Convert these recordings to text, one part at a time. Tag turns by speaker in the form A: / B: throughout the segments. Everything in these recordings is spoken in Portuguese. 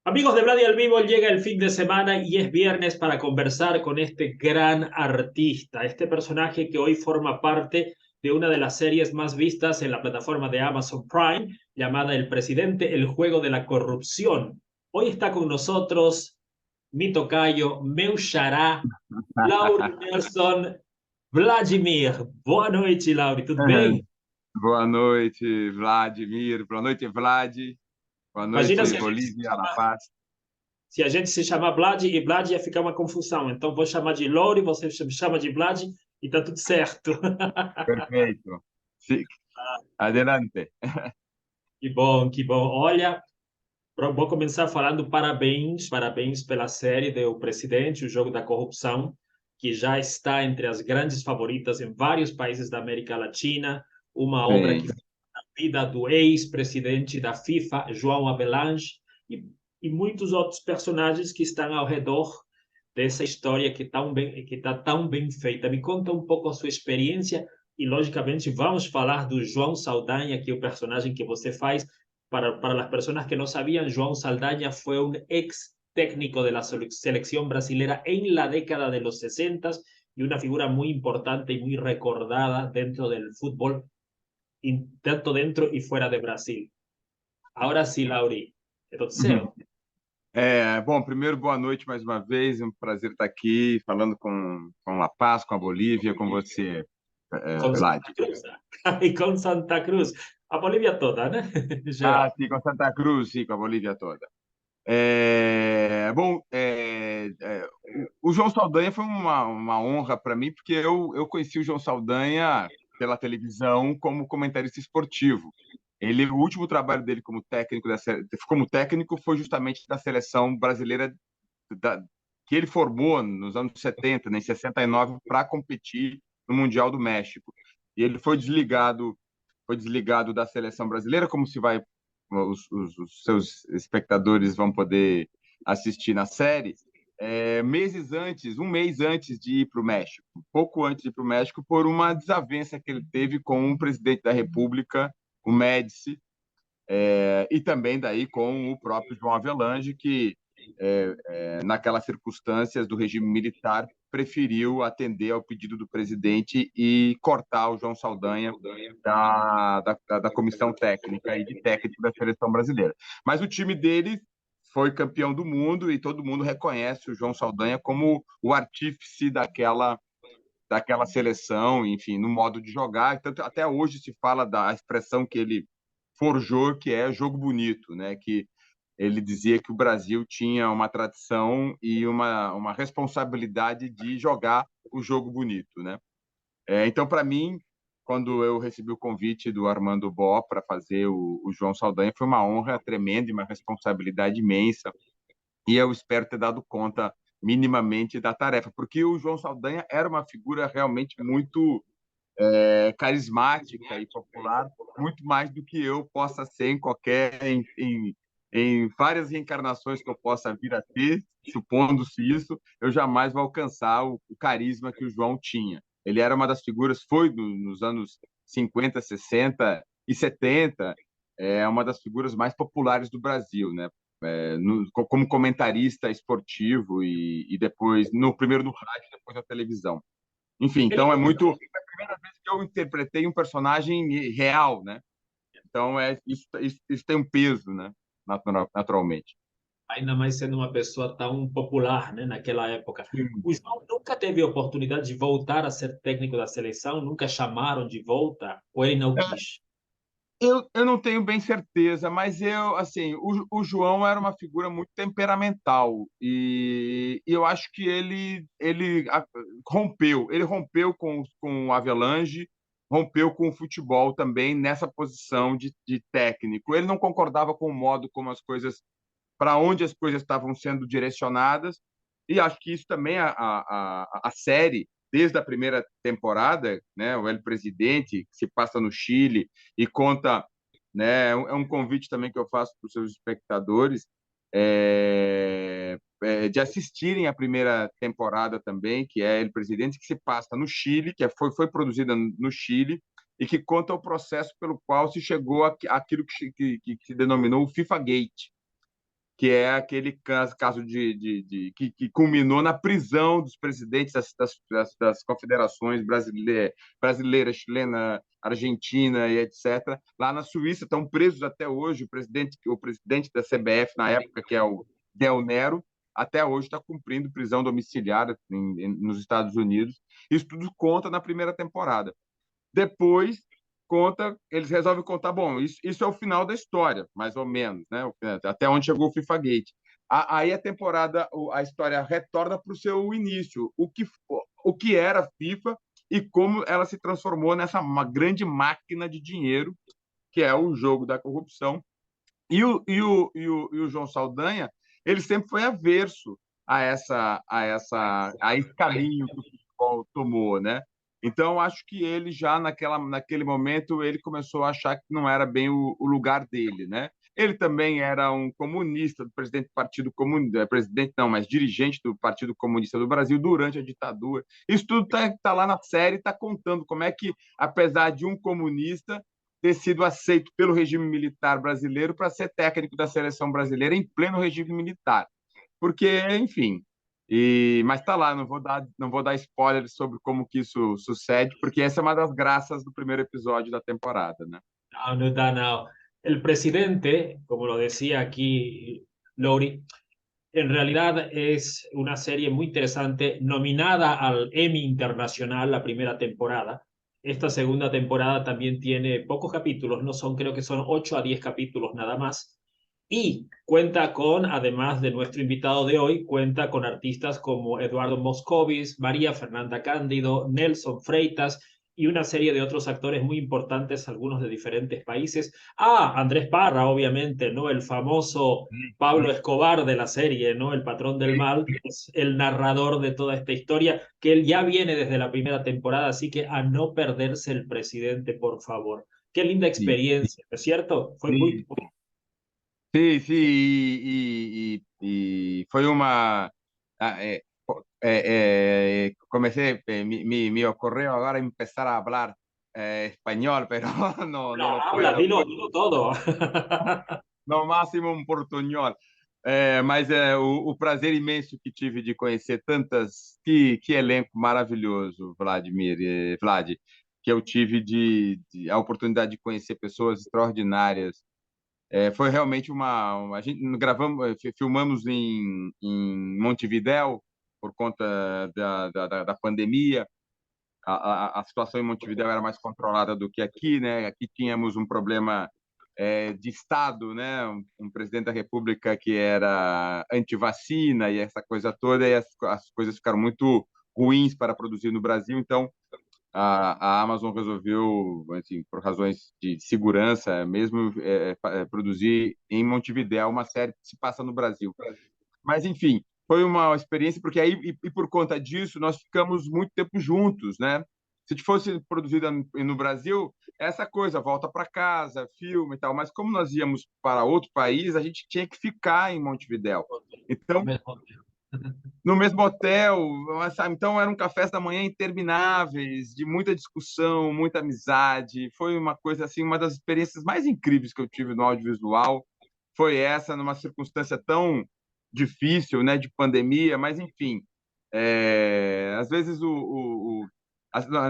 A: Amigos de Vladi al Vivo, llega el fin de semana y es viernes para conversar con este gran artista, este personaje que hoy forma parte de una de las series más vistas en la plataforma de Amazon Prime, llamada El Presidente, el juego de la corrupción. Hoy está con nosotros mi tocayo, meu xará, Lauri Nelson Vladimir. Boa noite, Lauri, tudo bem?
B: Boa noite, Vladimir. Boa noite, Vlad. Boa
A: Imagina
B: noite,
A: se a gente se
B: Bolívia, La
A: chama
B: Paz.
A: Se a gente se chamar Vlad e Vlad ia ficar uma confusão. Então vou chamar de Loure, você me chama de Vlad e tá tudo certo.
B: Perfeito. Sí. Adelante.
A: Que bom, que bom. Olha, vou começar falando parabéns, parabéns pela série do Presidente, o Jogo da Corrupção, que já está entre as grandes favoritas em vários países da América Latina. Uma obra que
B: Sim.
A: fala da vida do ex-presidente da FIFA, João Avelange, e, e muitos outros personagens que estão ao redor dessa história que está tão bem feita. Me conta um pouco a sua experiência e, logicamente, vamos falar do João Saldanha, que é o personagem que você faz. Para as pessoas que não sabiam, João Saldanha foi um ex-técnico da seleção brasileira em la década de los 60 e uma figura muito importante e muito recordada dentro do futebol, tanto dentro e fora de Brasil. Agora sim, Lauri, é todo
B: Uhum.
A: seu.
B: Bom, primeiro, boa noite mais uma vez. É um prazer estar aqui falando com La Paz, com a Bolívia, com você,
A: Com
B: Vlad.
A: Santa Cruz. E com Santa Cruz. A Bolívia toda, né?
B: Ah,
A: Geral.
B: sim, com Santa Cruz, sim, com a Bolívia toda. Bom, o João Saldanha foi uma honra para mim, porque eu conheci o João Saldanha pela televisão como comentarista esportivo. O último trabalho dele como técnico foi justamente da seleção brasileira da, que ele formou nos anos 70, né, em 69, para competir no Mundial do México. E ele foi desligado da seleção brasileira, como se vai os seus espectadores vão poder assistir na série, um mês antes de ir para o México, pouco antes de ir para o México, por uma desavença que ele teve com o presidente da República, o Médici, e também daí com o próprio João Avelange, que, naquelas circunstâncias do regime militar, preferiu atender ao pedido do presidente e cortar o João Saldanha da comissão técnica e de técnico da seleção brasileira. Mas o time dele foi campeão do mundo e todo mundo reconhece o João Saldanha como o artífice daquela seleção, enfim, no modo de jogar. Tanto até hoje se fala da expressão que ele forjou, que é jogo bonito, né? Que ele dizia que o Brasil tinha uma tradição e uma responsabilidade de jogar o jogo bonito, né? Então, para mim, quando eu recebi o convite do Armando Bó para fazer o João Saldanha, foi uma honra tremenda e uma responsabilidade imensa. E eu espero ter dado conta minimamente da tarefa, porque o João Saldanha era uma figura realmente muito carismática e popular, muito mais do que eu possa ser em várias reencarnações que eu possa vir a ter, supondo-se isso, eu jamais vou alcançar o carisma que o João tinha. Ele era uma das figuras, nos anos 50, 60 e 70, uma das figuras mais populares do Brasil, né? Como comentarista esportivo e depois, primeiro no rádio, depois na televisão. Enfim,
A: Ele,
B: então é muito. Foi a primeira vez que eu interpretei um personagem real, né? Então isso tem um peso, né? Naturalmente.
A: ainda mais sendo uma pessoa tão popular, né, naquela época.
B: Sim.
A: O João nunca teve oportunidade de voltar a ser técnico da seleção, nunca chamaram de volta, ou ele não quis.
B: Eu não tenho bem certeza, mas assim, o João era uma figura muito temperamental e eu acho que ele rompeu com o Avelange, rompeu com o futebol também nessa posição de técnico. Ele não concordava com o modo como para onde as coisas estavam sendo direcionadas, e acho que isso também a série, desde a primeira temporada, né, o El Presidente, que se passa no Chile e conta, né, é um convite também que eu faço para os seus espectadores, de assistirem a primeira temporada também, que é El Presidente, que se passa no Chile, foi produzida no Chile, e que conta o processo pelo qual se chegou àquilo que se denominou o FIFA Gate, que é aquele caso que culminou na prisão dos presidentes das confederações brasileira, chilena, argentina e etc. Lá na Suíça estão presos até hoje o presidente da CBF na época, que é o Del Nero, até hoje está cumprindo prisão domiciliar nos Estados Unidos. Isso tudo conta na primeira temporada. Depois eles resolvem contar, bom, isso é o final da história, mais ou menos, né? Até onde chegou o FIFA Gate. Aí a história retorna para o seu início, o que era a FIFA e como ela se transformou nessa uma grande máquina de dinheiro, que é o jogo da corrupção. E o João Saldanha, ele sempre foi averso a esse caminho que o futebol tomou, né? Então, acho que ele já naquele momento ele começou a achar que não era bem o lugar dele, né? Ele também era um comunista, do presidente do Partido Comunista, presidente não, mas dirigente do Partido Comunista do Brasil durante a ditadura. Isso tudo tá lá na série, está contando como é que, apesar de um comunista, ter sido aceito pelo regime militar brasileiro para ser técnico da seleção brasileira em pleno regime militar. Porque, enfim, mas está lá, não vou dar spoilers sobre como que isso sucede, porque essa é uma das graças do primeiro episódio da temporada, né?
A: No, no está, no. El presidente, como lo decía aquí Lori, en realidad es una serie muy interesante, nominada al Emmy Internacional la primera temporada. Esta segunda temporada también tiene pocos capítulos, no son, creo que son 8 a 10 capítulos nada más. Y cuenta con, además de nuestro invitado de hoy, cuenta con artistas como Eduardo Moscovis, María Fernanda Cándido, Nelson Freitas y una serie de otros actores muy importantes, algunos de diferentes países. Andrés Parra, obviamente, ¿no? El famoso Pablo Escobar de la serie, ¿no? El patrón del mal, es el narrador de toda esta historia, que él ya viene desde la primera temporada, así que a no perderse el presidente, por favor. Qué linda
B: Sim,
A: experiencia, ¿no es cierto? Fue muy...
B: sim, sim, sim, e foi uma. Comecei, me ocorreu agora começar a falar espanhol, pero no lo
A: Habla,
B: puedo.
A: dilo todo.
B: No máximo um portunhol. Mas o prazer imenso que tive de conhecer que elenco maravilhoso, Vladimir, Vlad, que eu tive a oportunidade de conhecer pessoas extraordinárias. Foi realmente a gente filmamos em Montevidéu por conta da pandemia. A situação em Montevidéu era mais controlada do que aqui, né? Aqui tínhamos um problema de Estado, né? Um presidente da República que era anti-vacina e essa coisa toda, e as coisas ficaram muito ruins para produzir no Brasil. Então, a Amazon resolveu, assim, por razões de segurança, mesmo produzir em Montevidéu uma série que se passa no Brasil. Mas, enfim, foi uma experiência, porque aí, e por conta disso, nós ficamos muito tempo juntos, né? Se fosse produzida no Brasil, essa coisa, volta para casa, filme e tal, mas como nós íamos para outro país, a gente tinha que ficar em Montevidéu. Então, no mesmo hotel, sabe? Então eram cafés da manhã intermináveis, de muita discussão, muita amizade. Foi uma coisa assim, uma das experiências mais incríveis que eu tive no audiovisual. Foi essa, numa circunstância tão difícil, né, de pandemia, mas enfim, às vezes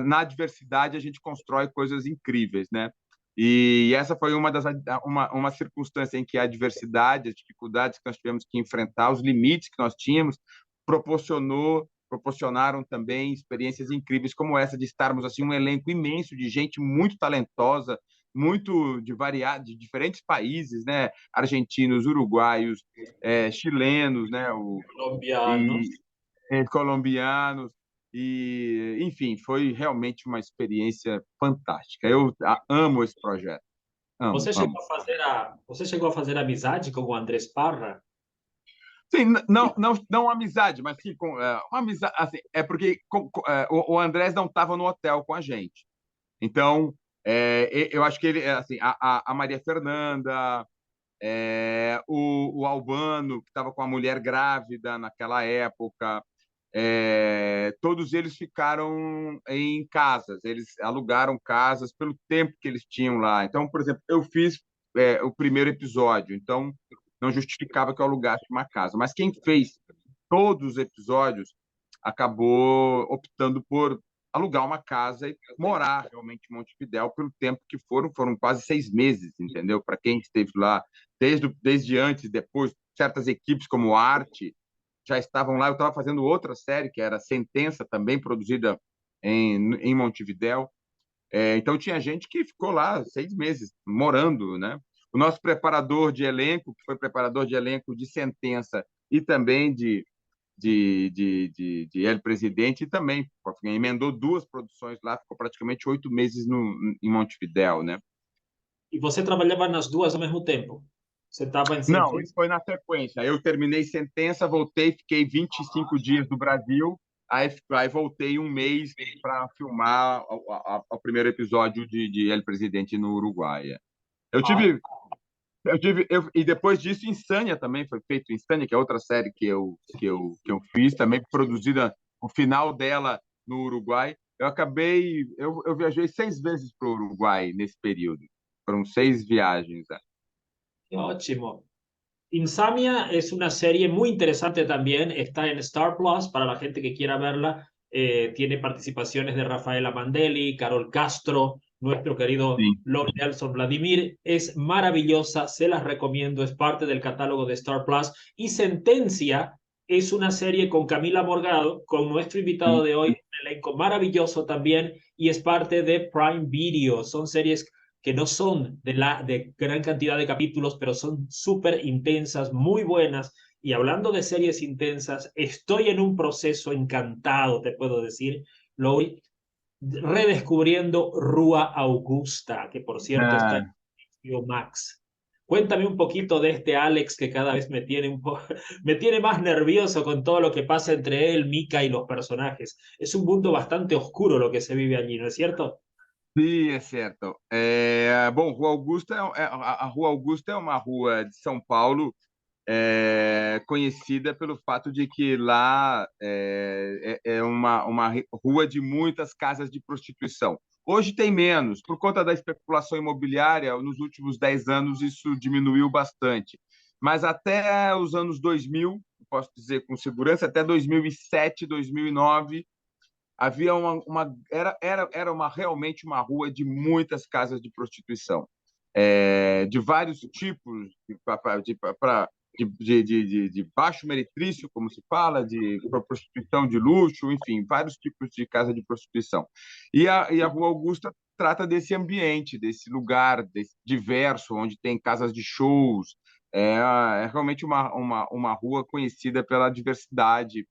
B: na adversidade a gente constrói coisas incríveis, né? E essa foi uma circunstância em que a adversidade, as dificuldades que nós tivemos que enfrentar, os limites que nós tínhamos, proporcionaram também experiências incríveis como essa de estarmos assim um elenco imenso de gente muito talentosa, muito de diferentes países, né? Argentinos, uruguaios, chilenos, né?
A: Colombianos.
B: E colombianos e, enfim, foi realmente uma experiência fantástica. Eu amo esse projeto, amo,
A: Você
B: amo.
A: chegou a fazer você chegou a fazer amizade com o Andrés Parra?
B: Sim, não amizade, mas sim uma amizade. Assim, é porque o Andrés não estava no hotel com a gente. Então, eu acho que ele, assim, a Maria Fernanda, o Albano, que estava com a mulher grávida naquela época, todos eles ficaram em casas, eles alugaram casas pelo tempo que eles tinham lá. Então, por exemplo, eu fiz o primeiro episódio, então não justificava que eu alugasse uma casa. Mas quem fez todos os episódios acabou optando por alugar uma casa e morar realmente em Montevidéu pelo tempo que foram quase 6 meses, entendeu? Para quem esteve lá desde antes, depois, certas equipes como Arte já estavam lá. Eu estava fazendo outra série, que era Sentença, também produzida em Montevidéu. Então, tinha gente que ficou lá 6 meses, morando, né? O nosso preparador de elenco, que foi preparador de elenco de Sentença e também de El Presidente, e também emendou 2 produções lá, ficou praticamente 8 meses em Montevidéu, né?
A: E você trabalhava nas duas ao mesmo tempo? Você estava em
B: Não, isso
A: Sentença?
B: foi na sequência. Eu terminei Sentença, voltei, fiquei 25 dias no Brasil, aí voltei um mês para filmar o primeiro episódio de El Presidente no Uruguai. Eu
A: Ah,
B: tive, e depois disso, Insânia também foi feito. Insânia, que é outra série que eu fiz, também produzida, o final dela no Uruguai. Eu viajei 6 vezes para o Uruguai nesse período. Foram 6 viagens.
A: qué ótimo. Insamia es una serie muy interesante también, está en Star Plus para la gente que quiera verla. Tiene participaciones de Rafaela Mandelli, Carol Castro, nuestro querido
B: Sim.
A: Lord Nelson Vladimir. Es maravillosa, se las recomiendo, es parte del catálogo de Star Plus. Y Sentencia es una serie con Camila Morgado, con nuestro invitado de hoy, un elenco maravilloso también, y es parte de Prime Video. Son series que no son de gran cantidad de capítulos, pero son súper intensas, muy buenas. Y hablando de series intensas, estoy en un proceso encantado, te puedo decir, Lori, redescubriendo Rua Augusta, que por cierto está en
B: Ah,
A: HBO Max. Cuéntame un poquito de este Alex que cada vez me tiene me tiene más nervioso con todo lo que pasa entre él, Mika y los personajes. Es un mundo bastante oscuro lo que se vive allí, ¿no es cierto?
B: sim, é certo. Bom, Rua Augusta a Rua Augusta é uma rua de São Paulo, conhecida pelo fato de que lá é uma rua de muitas casas de prostituição. Hoje tem menos, por conta da especulação imobiliária, nos últimos 10 anos isso diminuiu bastante. Mas até os anos 2000, posso dizer com segurança, até 2007, 2009, havia realmente uma rua de muitas casas de prostituição, de vários tipos, de baixo meretrício, como se fala, de prostituição de luxo, enfim, vários tipos de casa de prostituição. E a Rua Augusta trata desse ambiente, desse lugar diverso, onde tem casas de shows. É realmente uma rua conhecida pela diversidade,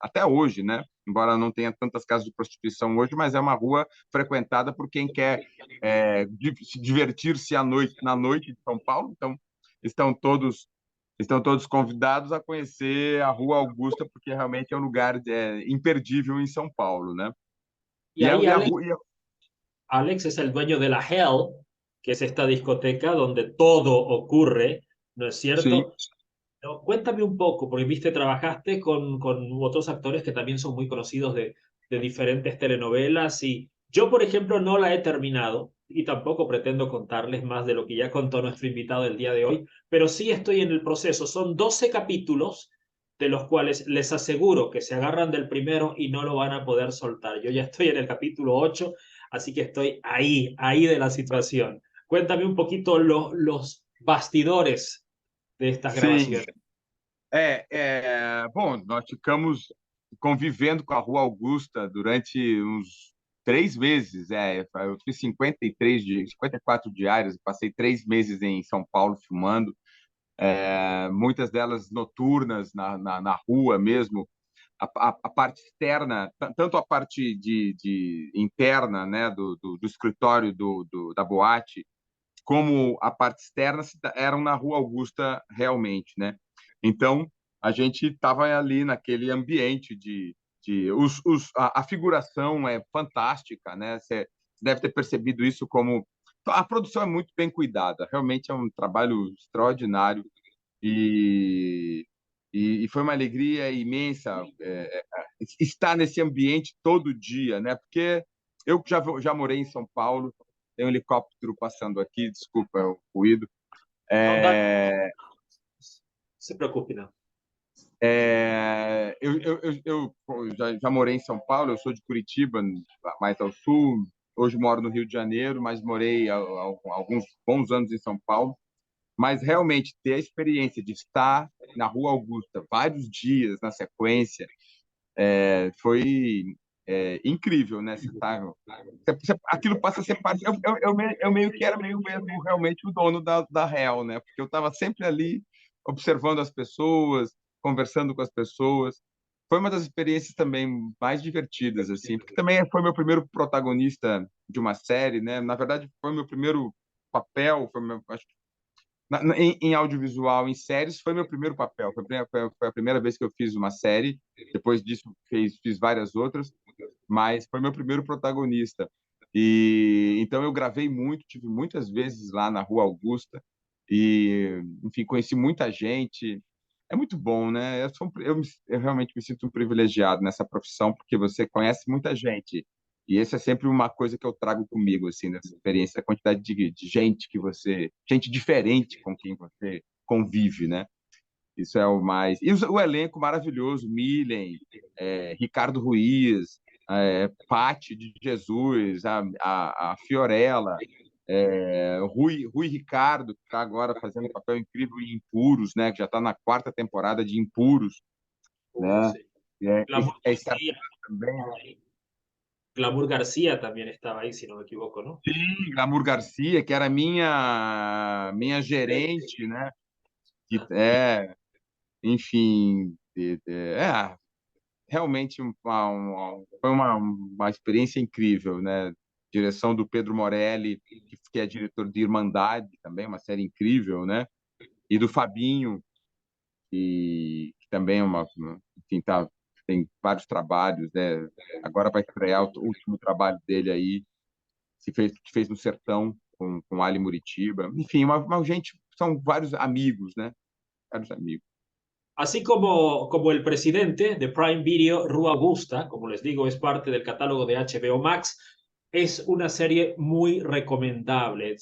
B: até hoje, né? Embora não tenha tantas casas de prostituição hoje, mas é uma rua frequentada por quem quer se divertir-se na noite de São Paulo. Então, estão todos estão todos convidados a conhecer a Rua Augusta, porque realmente é um lugar imperdível em São Paulo, né?
A: Y
B: E a,
A: ahí
B: e a
A: Alex,
B: rua,
A: Alex es el dueño de la Hell, que es esta discoteca donde todo ocurre, ¿no es
B: sim,
A: cierto? No, cuéntame un poco, porque viste, trabajaste con otros actores que también son muy conocidos de diferentes telenovelas y yo, por ejemplo, no la he terminado y tampoco pretendo contarles más de lo que ya contó nuestro invitado el día de hoy, pero sí estoy en el proceso. Son 12 capítulos de los cuales les aseguro que se agarran del primero y no lo van a poder soltar. Yo ya estoy en el capítulo 8, así que estoy ahí de la situación. Cuéntame un poquito los bastidores de estas
B: sim.
A: grabaciones.
B: Bom, nós ficamos convivendo com a Rua Augusta durante uns 3 meses. Eu fiz 53 dias, 54 diárias, passei 3 meses em São Paulo filmando, muitas delas noturnas, na rua mesmo. A parte externa, tanto a parte interna, né, do escritório da boate, como a parte externa eram na Rua Augusta realmente, né? Então, a gente estava ali naquele ambiente a figuração é fantástica, né? Você deve ter percebido isso como a produção é muito bem cuidada, realmente é um trabalho extraordinário e foi uma alegria imensa estar nesse ambiente todo dia, né? Porque eu já morei em São Paulo, tem um helicóptero passando aqui, desculpa o ruído.
A: No, dale. se preocupe, não.
B: Eu já morei em São Paulo, eu sou de Curitiba, mais ao sul. Hoje moro no Rio de Janeiro, mas morei há alguns bons anos em São Paulo. Mas realmente ter a experiência de estar na Rua Augusta vários dias na sequência foi incrível, né? Aquilo passa a ser parte. Eu meio que era meio mesmo realmente o dono da Real, né? Porque eu estava sempre ali observando as pessoas, conversando com as pessoas. Foi uma das experiências também mais divertidas, assim, porque também foi meu primeiro protagonista de uma série, né? Na verdade, foi meu primeiro papel, acho que em audiovisual, em séries, foi meu primeiro papel. Foi a primeira vez que eu fiz uma série. Depois disso, fiz várias outras, mas foi meu primeiro protagonista. E então eu gravei muito, tive muitas vezes lá na Rua Augusta e, enfim, conheci muita gente. É muito bom, né? Eu realmente me sinto um privilegiado nessa profissão porque você conhece muita gente. E essa é sempre uma coisa que eu trago comigo, assim, nessa experiência, a quantidade de gente gente diferente com quem você convive, né? Isso é o mais. E o elenco maravilhoso, Milen, Ricardo Ruiz, Patti de Jesus, a Fiorella, Rui Ricardo, que está agora fazendo um papel incrível em Impuros, né? Que já está na quarta temporada de Impuros, né?
A: Sí. Glamour
B: Esse
A: García
B: ator também.
A: estaba ahí. Glamour García también estaba ahí, si no me equivoco, ¿no?
B: Sim, Glamour Garcia, que era minha gerente, né? Que enfim, realmente foi uma experiência incrível, né? Direção do Pedro Morelli, que é diretor de Irmandade, também uma série incrível, né? E do Fabinho, que também enfim, tem vários trabalhos, né? Agora vai estrear o último trabalho dele aí, que fez no Sertão com Ali Muritiba. Enfim, uma gente, são vários amigos, né? Vários amigos.
A: Así como el presidente de Prime Video, Rua Augusta, como les digo, es parte del catálogo de HBO Max, es una serie muy recomendable.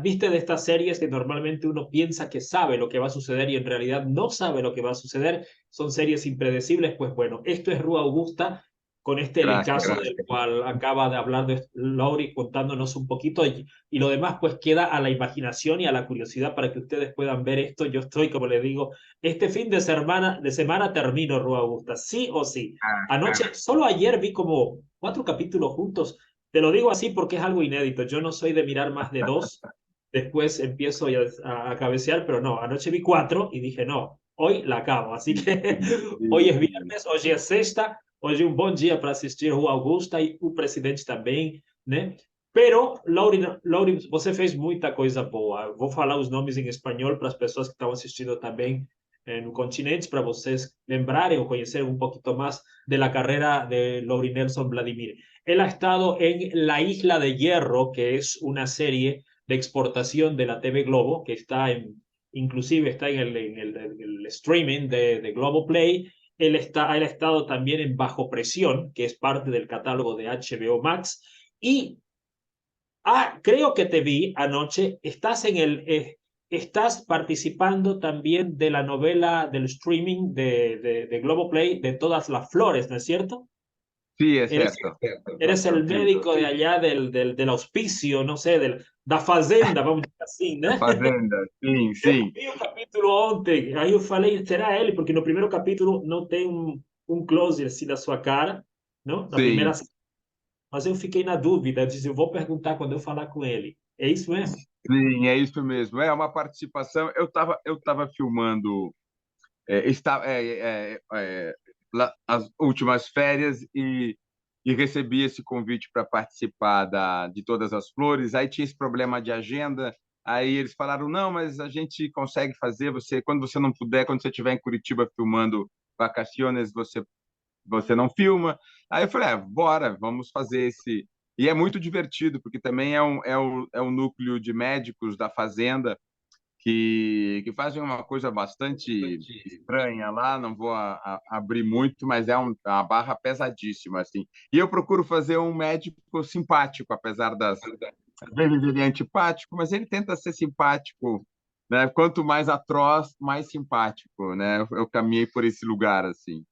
A: Viste de estas series que normalmente uno piensa que sabe lo que va a suceder y en realidad no sabe lo que va a suceder. Son series impredecibles. Pues bueno, esto es Rua Augusta con este
B: Gracias,
A: elencazo del cual acaba de hablar de Lauri contándonos un poquito y lo demás pues queda a la imaginación y a la curiosidad para que ustedes puedan ver esto. Yo estoy, como les digo, este fin de semana termino Rua Augusta, sí o sí. Anoche, solo ayer vi como 4 capítulos juntos. Te lo digo así porque es algo inédito. Yo no soy de mirar más de 2. Después empiezo a cabecear, pero no. Anoche vi 4 y dije, no, hoy la acabo. Así que hoy es viernes, hoy es sexta. Hoje é um bom dia para assistir Rua Augusta e o presidente também, né? Pero, Lauri, você fez muita coisa boa. Vou falar os nomes em espanhol para as pessoas que estão assistindo também no continente, para vocês lembrarem ou conhecerem um pouquinho mais da carreira de Lauri Nelson Vladimir. Él ha estado en La Isla de Hierro, que es una serie de exportación de la TV Globo, que inclusive está en el streaming de Globoplay. Él ha estado también en Bajo Presión, que es parte del catálogo de HBO Max. Y creo que te vi anoche, estás participando también de la novela del streaming de Globoplay de Todas las Flores, ¿no es cierto?
B: Sí, es
A: Eres,
B: cierto.
A: eres el médico de allá del auspicio, no sé, da fazenda, vamos a decir así,
B: Da
A: né?
B: Fazenda, sim,
A: Eu
B: sim.
A: vi o capítulo ontem, aí eu falei, será ele? Porque no primeiro capítulo não tem um close assim da sua cara, não? Na primeira,
B: Sim,
A: mas eu fiquei na dúvida, eu disse, eu vou perguntar quando eu falar com ele. É isso mesmo?
B: sim, é isso mesmo. É uma participação. Eu tava filmando as últimas férias e recebi esse convite para participar de Todas as Flores. Aí tinha esse problema de agenda. Aí eles falaram: não, mas a gente consegue fazer. Quando você não puder, quando você estiver em Curitiba filmando Vacaciones, você não filma. Aí eu falei: bora, vamos fazer esse. E é muito divertido, porque também é um núcleo de médicos da Fazenda que fazem uma coisa bastante estranha lá, não vou abrir muito, mas é uma barra pesadíssima, assim. E eu procuro fazer um médico simpático, apesar às vezes ele é antipático, mas ele tenta ser simpático né? Quanto mais atroz, mais simpático, né? Eu caminhei por esse lugar assim.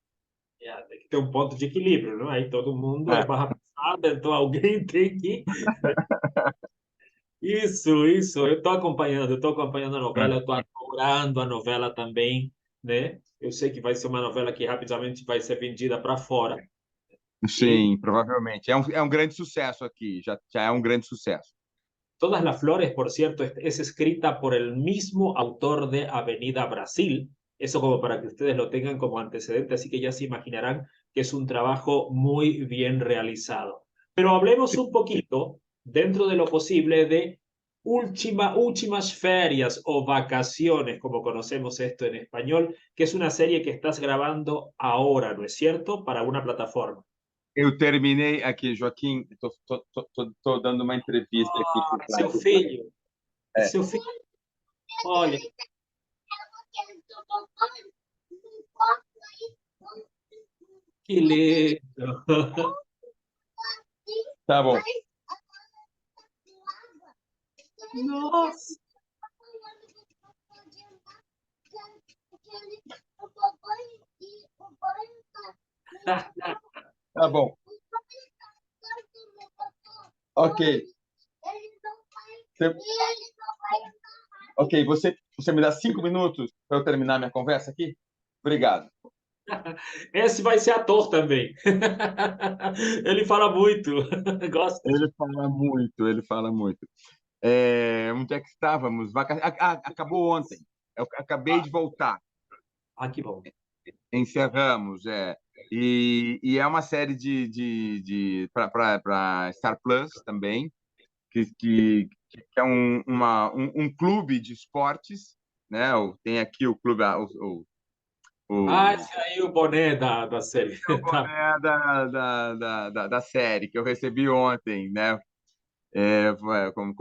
A: Tem que ter um ponto de equilíbrio, não? Aí todo mundo é
B: É,
A: barra pesada, então alguém tem que. Isso, eu estou acompanhando a novela, eu estou adorando a novela também, né? Eu sei que vai ser uma novela que rapidamente vai ser vendida para fora. E
B: sim, provavelmente. É um grande sucesso aqui, já é um grande sucesso.
A: Todas las Flores, por cierto, es escrita por el mismo autor de Avenida Brasil. Eso como para que ustedes lo tengan como antecedente, así que ya se imaginarán que es un trabajo muy bien realizado. Pero hablemos un poquito, dentro de lo posible, de últimas ferias o vacaciones, como conocemos esto en español, que es una serie que estás grabando ahora, ¿no es cierto? Para una plataforma.
B: Eu terminei aqui, Joaquim, estou dando uma entrevista aqui por
A: Seu
B: trás.
A: filho,
B: É,
A: seu filho, olha, que lindo.
B: tá bom.
A: Nossa.
B: Tá bom. Ok. Você, ok, você me dá 5 minutos para eu terminar minha conversa aqui? Obrigado.
A: Esse vai ser ator também. Ele fala muito. Gosta.
B: Ele fala muito, ele fala muito. Onde é que estávamos? Acabou ontem. Eu acabei de voltar.
A: Que bom.
B: Encerramos, é. E é uma série para Star Plus também, que é um clube de esportes, né? Tem aqui o clube, o
A: Esse aí é o boné da série. Tá.
B: boné da série que eu recebi ontem, né? Como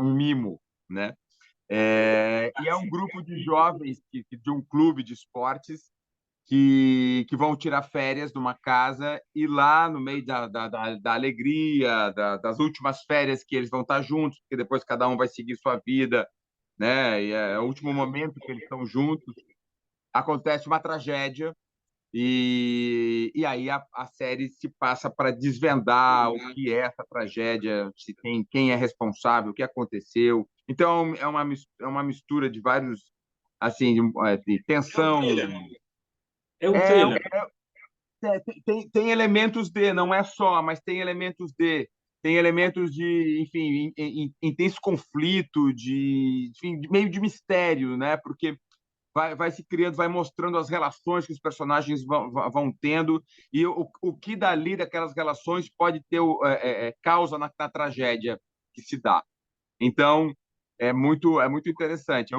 B: um mimo, né? E é um grupo de jovens de um clube de esportes que vão tirar férias numa casa e lá no meio da alegria, das últimas férias que eles vão estar juntos, porque depois cada um vai seguir sua vida, né? E é o último momento que eles estão juntos. Acontece uma tragédia e aí a série se passa para desvendar o que é essa tragédia, se tem quem é responsável, o que aconteceu. Então é uma mistura de vários assim de
A: É um
B: tensão.
A: thriller. É um
B: É,
A: thriller.
B: tem elementos de, não é só, mas tem elementos de, tem elementos de, enfim, intenso conflito, enfim, meio de mistério, né? Porque vai se criando, vai mostrando as relações que os personagens vão tendo e o que dali daquelas relações pode ter causa na tragédia que se dá. Então é muito interessante.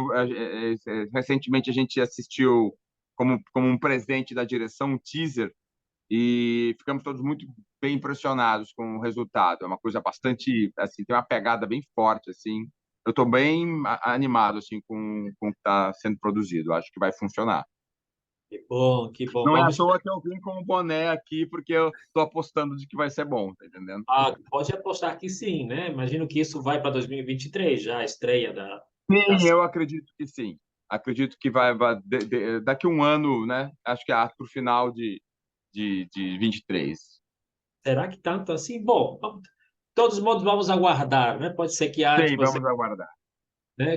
B: Recentemente a gente assistiu como um presente da direção um teaser e ficamos todos muito bem impressionados com o resultado. É uma coisa bastante, assim, tem uma pegada bem forte, assim. Eu estou bem animado, assim, com o que está sendo produzido. Acho que vai funcionar.
A: Que bom, que bom.
B: Não é à
A: Vamos
B: toa
A: esperar.
B: que eu vim com o boné aqui, porque eu estou apostando de que vai ser bom, tá entendendo?
A: Pode apostar que sim, né? Imagino que isso vai para 2023, já a estreia da
B: Sim,
A: série.
B: eu acredito que sim. Acredito que daqui a um ano, né? Acho que para o final de 23.
A: Será que tanto assim? Bom, de todos modos, vamos aguardar, né? Pode ser que antes,
B: Sim,
A: pode ser.
B: vamos aguardar.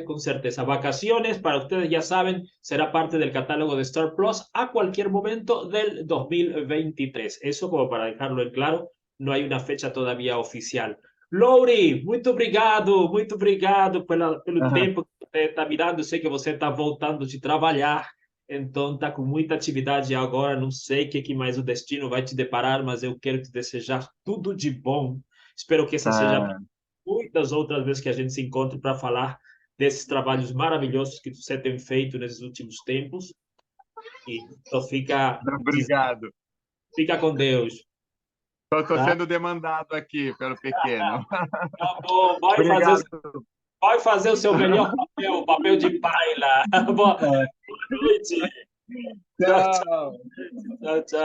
A: Con certeza. Vacaciones, para ustedes ya saben, será parte del catálogo de Star Plus a cualquier momento del 2023. Eso como para dejarlo en claro, no hay una fecha todavía oficial. Lowry, muito obrigado pelo
B: Aham.
A: tempo que você está mirando. Eu sei que você está voltando de trabalhar, então está com muita atividade agora. Não sei o que mais o destino vai te deparar, mas eu quero te desejar tudo de bom. Espero que essa seja
B: Ah,
A: muitas outras vezes que a gente se encontre para falar desses trabalhos maravilhosos que você tem feito nesses últimos tempos. E só
B: obrigado.
A: fica com Deus,
B: Estou
A: tá?
B: sendo demandado aqui pelo pequeno.
A: Tá bom,
B: Obrigado.
A: vai fazer o seu melhor papel, o papel de pai lá. Boa noite. Tchau,
B: Tchau.
A: tchau, tchau.